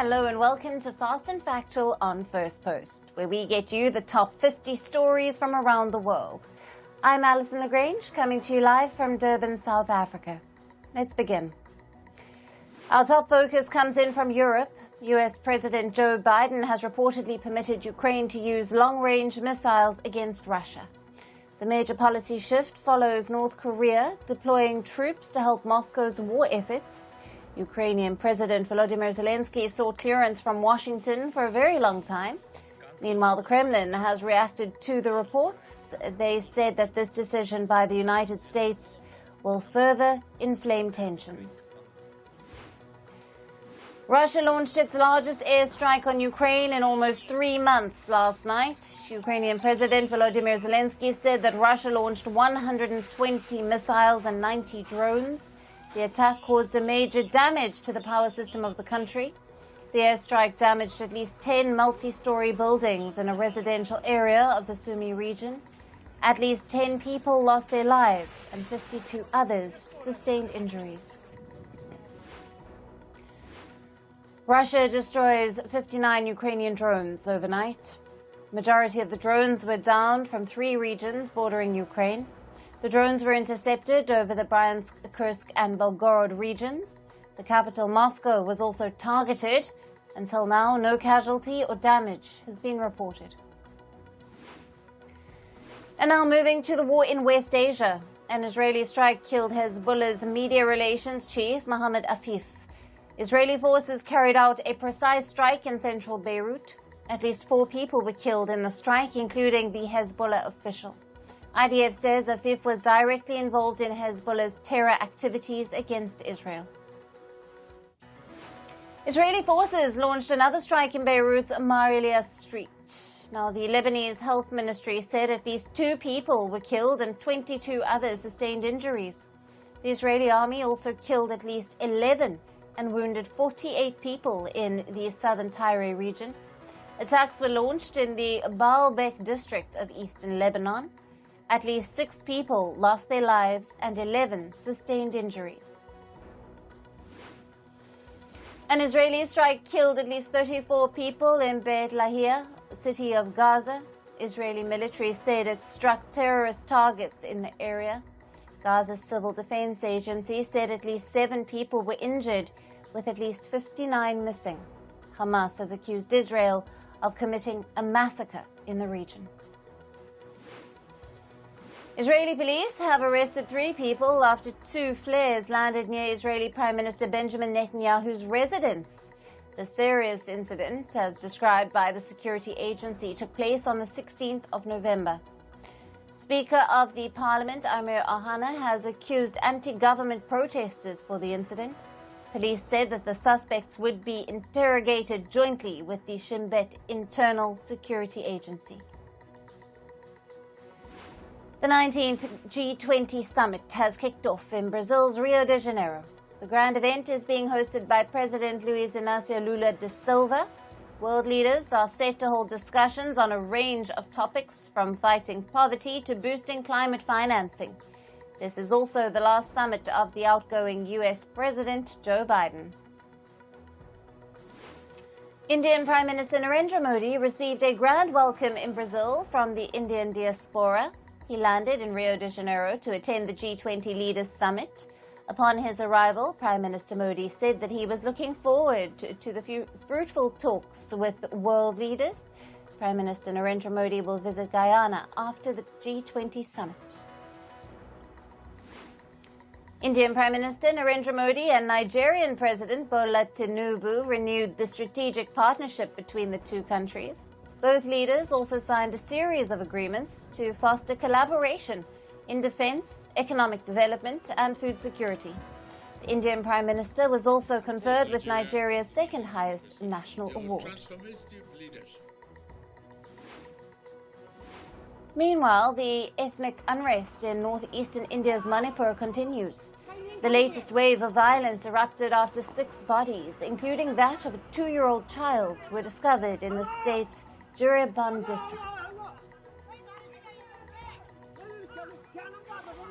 Hello and welcome to Fast and Factual on Firstpost, where we get you the top 50 stories from around the world. I'm Alison Lagrange, coming to you live from Durban, South Africa. Let's begin. Our top focus comes in from Europe. US President Joe Biden has reportedly permitted Ukraine to use long-range missiles against Russia. The major policy shift follows North Korea deploying troops to help Moscow's war efforts. Ukrainian President Volodymyr Zelensky sought clearance from Washington for a very long time. Meanwhile, the Kremlin has reacted to the reports. They said that this decision by the United States will further inflame tensions. Russia launched its largest airstrike on Ukraine in almost 3 months last night. Ukrainian President Volodymyr Zelensky said that Russia launched 120 missiles and 90 drones. The attack caused a major damage to the power system of the country. The airstrike damaged at least 10 multi-story buildings in a residential area of the Sumy region. At least 10 people lost their lives and 52 others sustained injuries. Russia destroys 59 Ukrainian drones overnight. Majority of the drones were downed from 3 regions bordering Ukraine. The drones were intercepted over the Bryansk, Kursk and Belgorod regions. The capital, Moscow, was also targeted. Until now, no casualty or damage has been reported. And now moving to the war in West Asia. An Israeli strike killed Hezbollah's media relations chief, Mohammed Afif. Israeli forces carried out a precise strike in central Beirut. At least 4 people were killed in the strike, including the Hezbollah official. IDF says Afif was directly involved in Hezbollah's terror activities against Israel. Israeli forces launched another strike in Beirut's Marilia Street. Now, the Lebanese Health Ministry said at least 2 people were killed and 22 others sustained injuries. The Israeli army also killed at least 11 and wounded 48 people in the southern Tyre region. Attacks were launched in the Baalbek district of eastern Lebanon. At least 6 people lost their lives and 11 sustained injuries. An Israeli strike killed at least 34 people in Beit Lahia, city of Gaza. Israeli military said it struck terrorist targets in the area. Gaza's Civil Defense Agency said at least 7 people were injured, with at least 59 missing. Hamas has accused Israel of committing a massacre in the region. Israeli police have arrested 3 people after 2 flares landed near Israeli Prime Minister Benjamin Netanyahu's residence. The serious incident, as described by the security agency, took place on the 16th of November. Speaker of the Parliament, Amir Ohana, has accused anti-government protesters for the incident. Police said that the suspects would be interrogated jointly with the Shin Bet Internal Security Agency. The 19th G20 Summit has kicked off in Brazil's Rio de Janeiro. The grand event is being hosted by President Luiz Inácio Lula da Silva. World leaders are set to hold discussions on a range of topics, from fighting poverty to boosting climate financing. This is also the last summit of the outgoing US President Joe Biden. Indian Prime Minister Narendra Modi received a grand welcome in Brazil from the Indian diaspora. He landed in Rio de Janeiro to attend the G20 Leaders Summit. Upon his arrival, Prime Minister Modi said that he was looking forward to the fruitful talks with world leaders. Prime Minister Narendra Modi will visit Guyana after the G20 Summit. Indian Prime Minister Narendra Modi and Nigerian President Bola Tinubu renewed the strategic partnership between the 2 countries. Both leaders also signed a series of agreements to foster collaboration in defense, economic development, and food security. The Indian Prime Minister was also conferred with Nigeria's 2nd highest national award. Meanwhile, the ethnic unrest in northeastern India's Manipur continues. The latest wave of violence erupted after 6 bodies, including that of a 2-year-old child, were discovered in the state's Juriband district.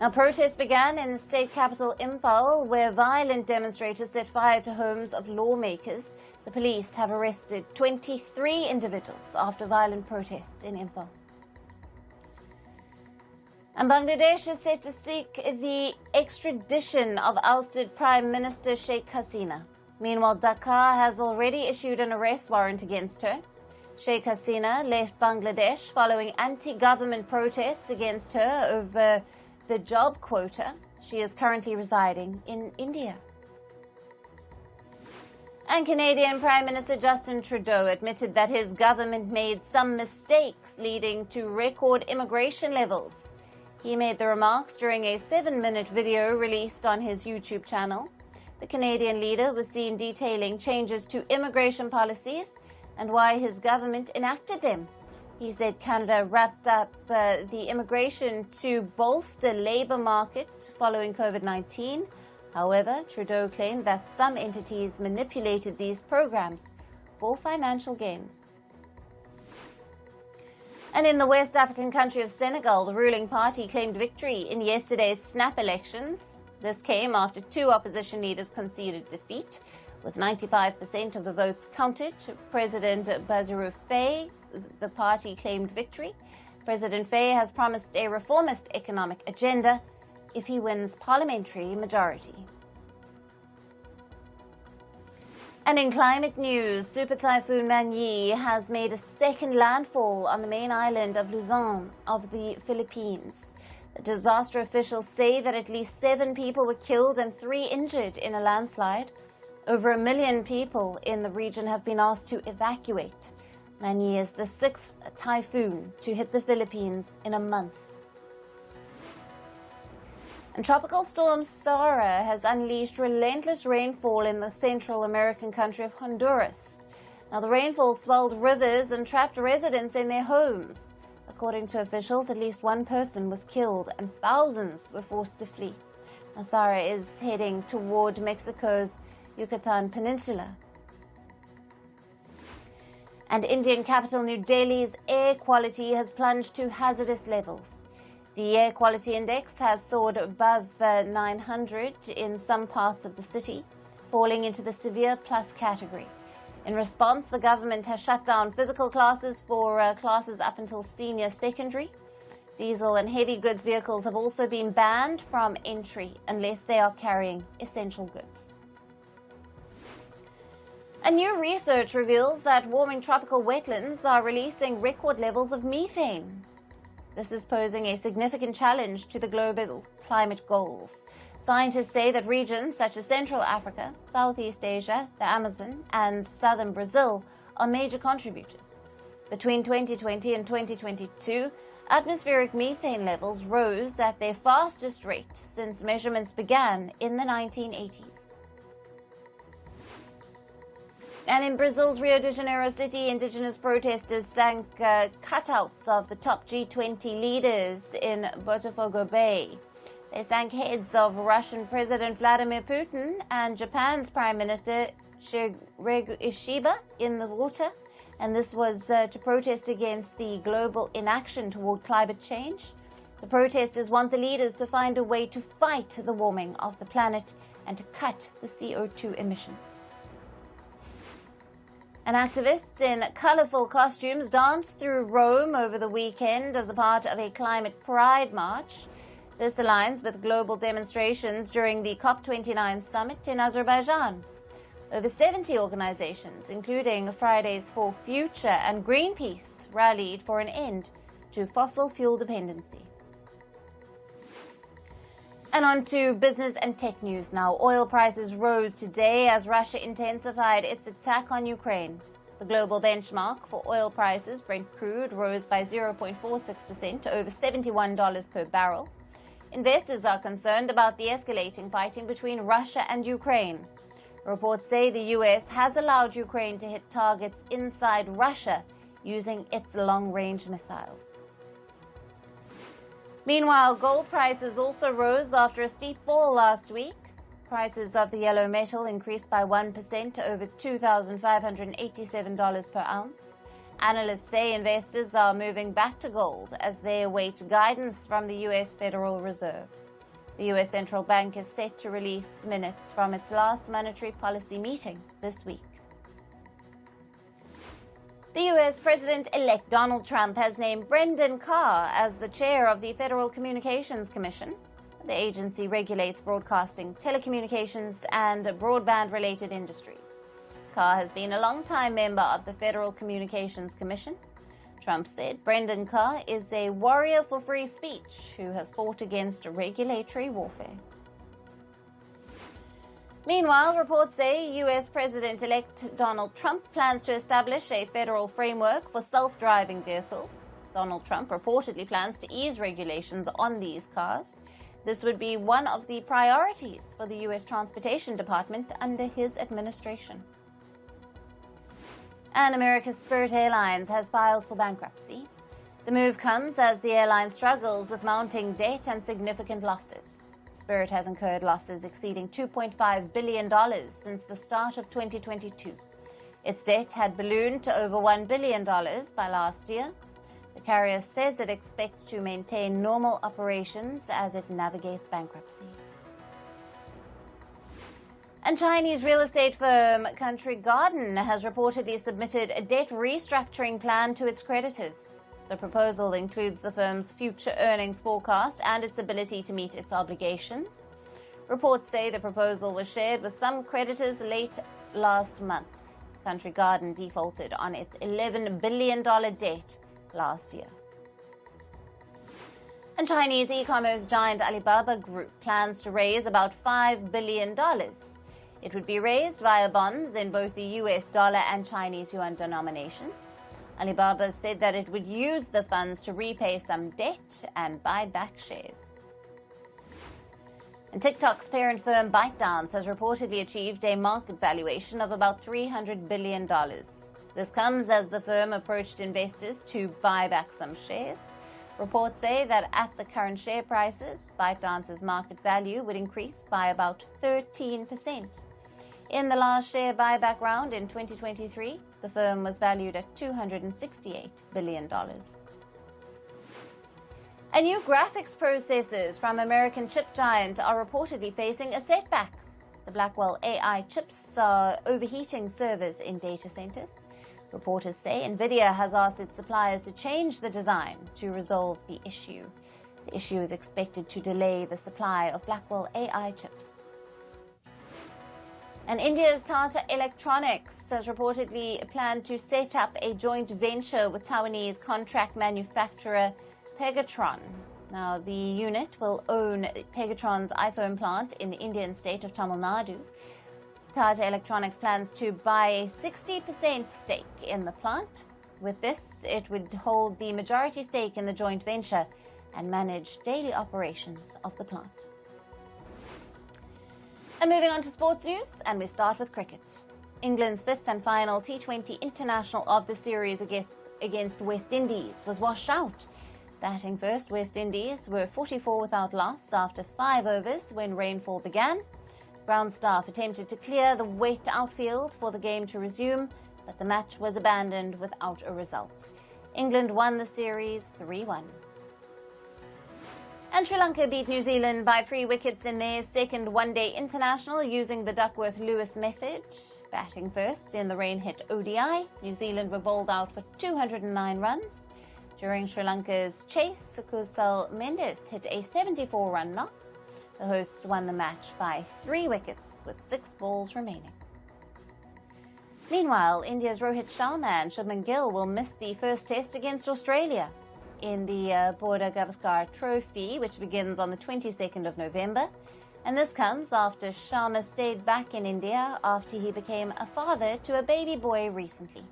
Now, protests began in the state capital Imphal, where violent demonstrators set fire to homes of lawmakers. The police have arrested 23 individuals after violent protests in Imphal. And Bangladesh is set to seek the extradition of ousted Prime Minister Sheikh Hasina. Meanwhile, Dhaka has already issued an arrest warrant against her. Sheikh Hasina left Bangladesh following anti-government protests against her over the job quota. She is currently residing in India. And Canadian Prime Minister Justin Trudeau admitted that his government made some mistakes leading to record immigration levels. He made the remarks during a 7-minute video released on his YouTube channel. The Canadian leader was seen detailing changes to immigration policies and why his government enacted them. He said Canada wrapped up the immigration to bolster labour market following COVID-19. However, Trudeau claimed that some entities manipulated these programs for financial gains. And in the West African country of Senegal, the ruling party claimed victory in yesterday's snap elections. This came after 2 opposition leaders conceded defeat. With 95% of the votes counted, President Bassirou Faye, the party claimed victory. President Faye has promised a reformist economic agenda if he wins parliamentary majority. And in climate news, Super Typhoon Manyi has made a second landfall on the main island of Luzon of the Philippines. The disaster officials say that at least 7 people were killed and 3 injured in a landslide. Over 1 million people in the region have been asked to evacuate. Manyi is the 6th typhoon to hit the Philippines in a month. And Tropical Storm Sara has unleashed relentless rainfall in the Central American country of Honduras. Now, the rainfall swelled rivers and trapped residents in their homes. According to officials, at least 1 person was killed and thousands were forced to flee. Now, Sara is heading toward Mexico's Yucatan Peninsula. And Indian capital New Delhi's air quality has plunged to hazardous levels. The air quality index has soared above 900 in some parts of the city, falling into the severe plus category. In response, the government has shut down physical classes for classes up until senior secondary. Diesel and heavy goods vehicles have also been banned from entry unless they are carrying essential goods. A new research reveals that warming tropical wetlands are releasing record levels of methane. This is posing a significant challenge to the global climate goals. Scientists say that regions such as Central Africa, Southeast Asia, the Amazon, and southern Brazil are major contributors. Between 2020 and 2022, atmospheric methane levels rose at their fastest rate since measurements began in the 1980s. And in Brazil's Rio de Janeiro city, indigenous protesters sank cutouts of the top G20 leaders in Botafogo Bay. They sank heads of Russian President Vladimir Putin and Japan's Prime Minister Shigeru Ishiba in the water. And this was to protest against the global inaction toward climate change. The protesters want the leaders to find a way to fight the warming of the planet and to cut the CO2 emissions. And activists in colorful costumes danced through Rome over the weekend as a part of a climate pride march. This aligns with global demonstrations during the COP29 Summit in Azerbaijan. Over 70 organizations, including Fridays for Future and Greenpeace, rallied for an end to fossil fuel dependency. And on to business and tech news now. Oil prices rose today as Russia intensified its attack on Ukraine. The global benchmark for oil prices, Brent crude, rose by 0.46% to over $71 per barrel. Investors are concerned about the escalating fighting between Russia and Ukraine. Reports say the U.S. has allowed Ukraine to hit targets inside Russia using its long-range missiles. Meanwhile, gold prices also rose after a steep fall last week. Prices of the yellow metal increased by 1% to over $2,587 per ounce. Analysts say investors are moving back to gold as they await guidance from the U.S. Federal Reserve. The US Central Bank is set to release minutes from its last monetary policy meeting this week. The US President-elect Donald Trump has named Brendan Carr as the chair of the Federal Communications Commission. The agency regulates broadcasting, telecommunications, and broadband-related industries. Carr has been a long-time member of the Federal Communications Commission. Trump said Brendan Carr is a warrior for free speech who has fought against regulatory warfare. Meanwhile, reports say U.S. President-elect Donald Trump plans to establish a federal framework for self-driving vehicles. Donald Trump reportedly plans to ease regulations on these cars. This would be one of the priorities for the U.S. Transportation Department under his administration. And America's Spirit Airlines has filed for bankruptcy. The move comes as the airline struggles with mounting debt and significant losses. Spirit has incurred losses exceeding $2.5 billion since the start of 2022. Its debt had ballooned to over $1 billion by last year. The carrier says it expects to maintain normal operations as it navigates bankruptcy. And Chinese real estate firm Country Garden has reportedly submitted a debt restructuring plan to its creditors. The proposal includes the firm's future earnings forecast and its ability to meet its obligations. Reports say the proposal was shared with some creditors late last month. Country Garden defaulted on its $11 billion debt last year. And Chinese e-commerce giant Alibaba Group plans to raise about $5 billion. It would be raised via bonds in both the US dollar and Chinese yuan denominations. Alibaba said that it would use the funds to repay some debt and buy back shares. And TikTok's parent firm ByteDance has reportedly achieved a market valuation of about $300 billion. This comes as the firm approached investors to buy back some shares. Reports say that at the current share prices, ByteDance's market value would increase by about 13%. In the last share buyback round in 2023, the firm was valued at $268 billion. And new graphics processors from American chip giant are reportedly facing a setback. The Blackwell AI chips are overheating servers in data centers. Reporters say NVIDIA has asked its suppliers to change the design to resolve the issue. The issue is expected to delay the supply of Blackwell AI chips. And India's Tata Electronics has reportedly planned to set up a joint venture with Taiwanese contract manufacturer Pegatron. Now, the unit will own Pegatron's iPhone plant in the Indian state of Tamil Nadu. Tata Electronics plans to buy a 60% stake in the plant. With this, it would hold the majority stake in the joint venture and manage daily operations of the plant. And moving on to sports news, and we start with cricket. England's fifth and final T20 international of the series against West Indies was washed out. Batting first, West Indies were 44 without loss after 5 overs when rainfall began. Ground staff attempted to clear the wet outfield for the game to resume, but the match was abandoned without a result. England won the series 3-1. And Sri Lanka beat New Zealand by 3 wickets in their second one-day international using the Duckworth-Lewis method. Batting first in the rain-hit ODI, New Zealand were bowled out for 209 runs. During Sri Lanka's chase, Kusal Mendes hit a 74-run knock. The hosts won the match by 3 wickets with 6 balls remaining. Meanwhile, India's Rohit Sharma and Shubman Gill will miss the first test against Australia in the Border Gavaskar Trophy, which begins on the 22nd of November. And this comes after Sharma stayed back in India after he became a father to a baby boy recently.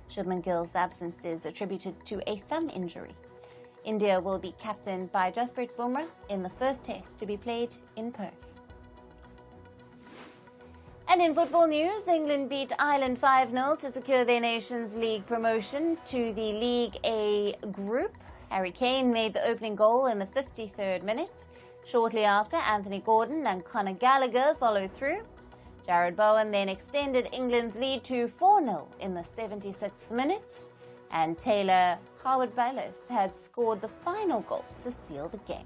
Shubman Gill's absence is attributed to a thumb injury. India will be captained by Jasprit Bumrah in the first test to be played in Perth. And in football news, England beat Ireland 5-0 to secure their Nations League promotion to the League A group. Harry Kane made the opening goal in the 53rd minute. Shortly after, Anthony Gordon and Conor Gallagher followed through. Jared Bowen then extended England's lead to 4-0 in the 76th minute. And Taylor Howard-Bayliss had scored the final goal to seal the game.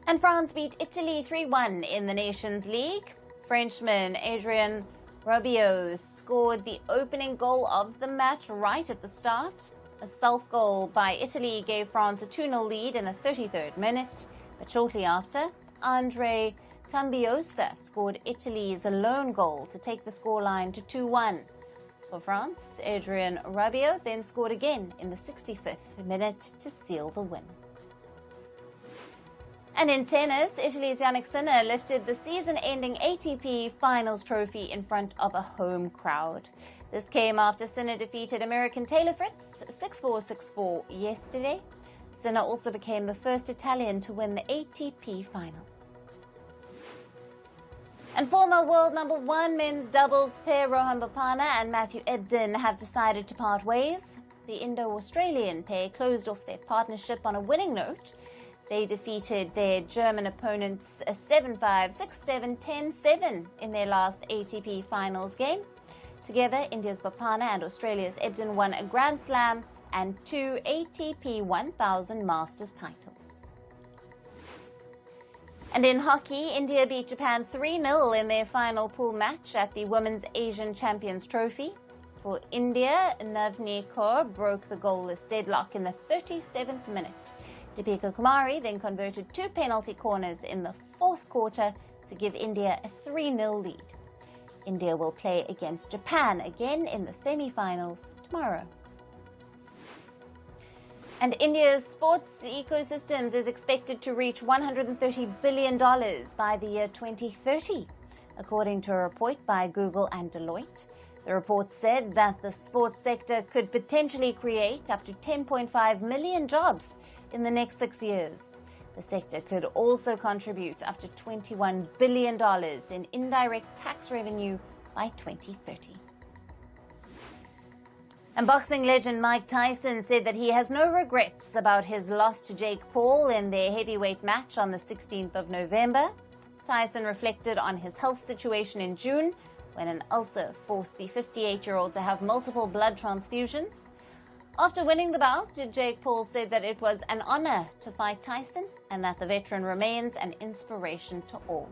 And France beat Italy 3-1 in the Nations League. Frenchman Adrien Rabiot scored the opening goal of the match right at the start. A self-goal by Italy gave France a 2-0 lead in the 33rd minute, but shortly after, Andre Cambiosa scored Italy's lone goal to take the scoreline to 2-1. For France, Adrien Rabiot then scored again in the 65th minute to seal the win. And in tennis, Italy's Jannik Sinner lifted the season-ending ATP Finals trophy in front of a home crowd. This came after Sinner defeated American Taylor Fritz 6-4, 6-4 yesterday. Sinner also became the first Italian to win the ATP Finals. And former world number 1 men's doubles pair Rohan Bopanna and Matthew Ebden have decided to part ways. The Indo-Australian pair closed off their partnership on a winning note. They defeated their German opponents 7-5, 6-7, 10-7 in their last ATP Finals game. Together, India's Bopanna and Australia's Ebden won a Grand Slam and 2 ATP 1000 Masters titles. And in hockey, India beat Japan 3-0 in their final pool match at the Women's Asian Champions Trophy. For India, Navneet Kaur broke the goalless deadlock in the 37th minute. Deepika Kumari then converted 2 penalty corners in the 4th quarter to give India a 3-0 lead. India will play against Japan again in the semi-finals tomorrow. And India's sports ecosystems is expected to reach $130 billion by the year 2030, according to a report by Google and Deloitte. The report said that the sports sector could potentially create up to 10.5 million jobs in the next 6 years. The sector could also contribute up to $21 billion in indirect tax revenue by 2030. And boxing legend Mike Tyson said that he has no regrets about his loss to Jake Paul in their heavyweight match on the 16th of November. Tyson reflected on his health situation in June when an ulcer forced the 58-year-old to have multiple blood transfusions. After winning the bout, Jake Paul said that it was an honor to fight Tyson and that the veteran remains an inspiration to all.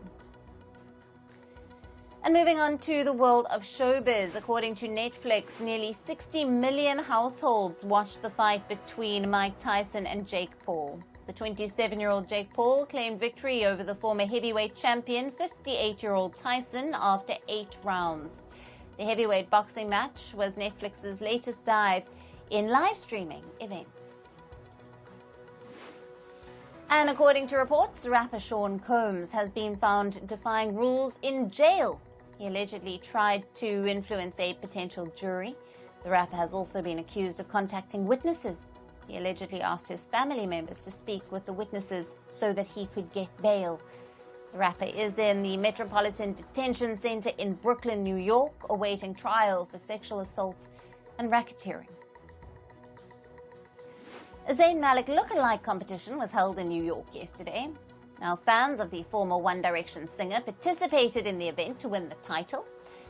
And moving on to the world of showbiz, according to Netflix, nearly 60 million households watched the fight between Mike Tyson and Jake Paul. The 27-year-old Jake Paul claimed victory over the former heavyweight champion, 58-year-old Tyson, after 8 rounds. The heavyweight boxing match was Netflix's latest dive in live streaming events. And according to reports, rapper Sean Combs has been found defying rules in jail. He allegedly tried to influence a potential jury. The rapper has also been accused of contacting witnesses. He allegedly asked his family members to speak with the witnesses so that he could get bail. The rapper is in the Metropolitan Detention Center in Brooklyn, New York, awaiting trial for sexual assault and racketeering. A Zayn Malik look-alike competition was held in New York yesterday. Now, fans of the former One Direction singer participated in the event to win the title.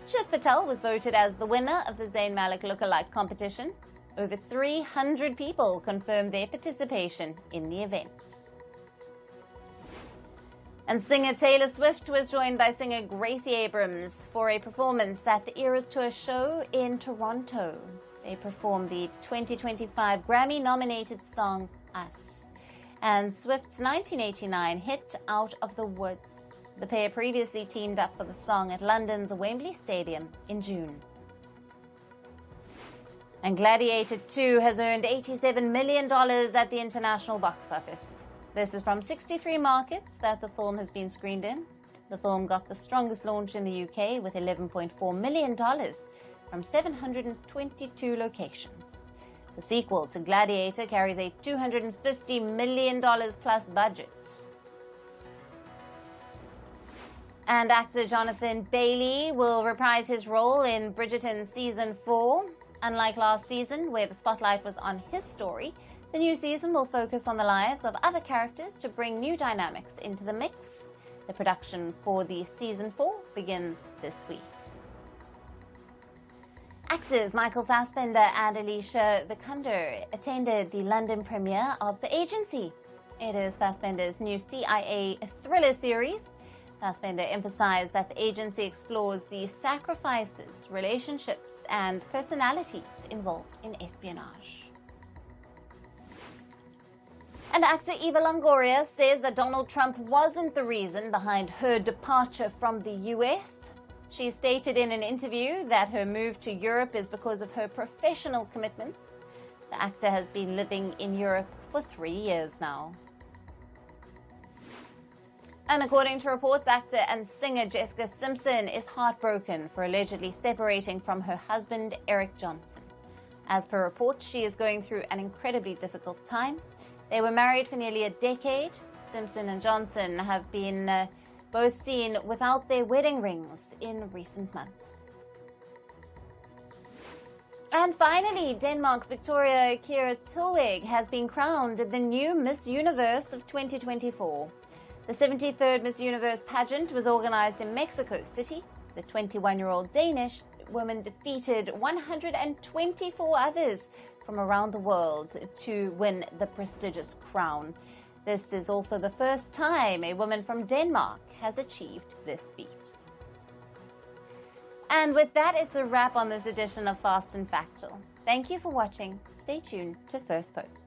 Shiv Patel was voted as the winner of the Zayn Malik look-alike competition. Over 300 people confirmed their participation in the event. And singer Taylor Swift was joined by singer Gracie Abrams for a performance at the Eras Tour show in Toronto. They performed the 2025 Grammy-nominated song Us and Swift's 1989 hit Out of the Woods. The pair previously teamed up for the song at London's Wembley Stadium in June. And Gladiator 2 has earned $87 million at the international box office. This is from 63 markets that the film has been screened in. The film got the strongest launch in the UK with $11.4 million from 722 locations. The sequel to Gladiator carries a $250 million plus budget. And actor Jonathan Bailey will reprise his role in Bridgerton Season 4. Unlike last season, where the spotlight was on his story, the new season will focus on the lives of other characters to bring new dynamics into the mix. The production for the Season 4 begins this week. Actors Michael Fassbender and Alicia Vikander attended the London premiere of The Agency. It is Fassbender's new CIA thriller series. Fassbender emphasized that the agency explores the sacrifices, relationships, and personalities involved in espionage. And actor Eva Longoria says that Donald Trump wasn't the reason behind her departure from the US. She stated in an interview that her move to Europe is because of her professional commitments. The actor has been living in Europe for 3 years now. And according to reports, actor and singer Jessica Simpson is heartbroken for allegedly separating from her husband, Eric Johnson. As per reports, she is going through an incredibly difficult time. They were married for nearly a decade. Simpson and Johnson have been both seen without their wedding rings in recent months. And finally, Denmark's Victoria Kira Tilweg has been crowned the new Miss Universe of 2024. The 73rd Miss Universe pageant was organized in Mexico City. The 21-year-old Danish woman defeated 124 others from around the world to win the prestigious crown. This is also the first time a woman from Denmark has achieved this feat. And with that, it's a wrap on this edition of Fast and Factual. Thank you for watching. Stay tuned to Firstpost.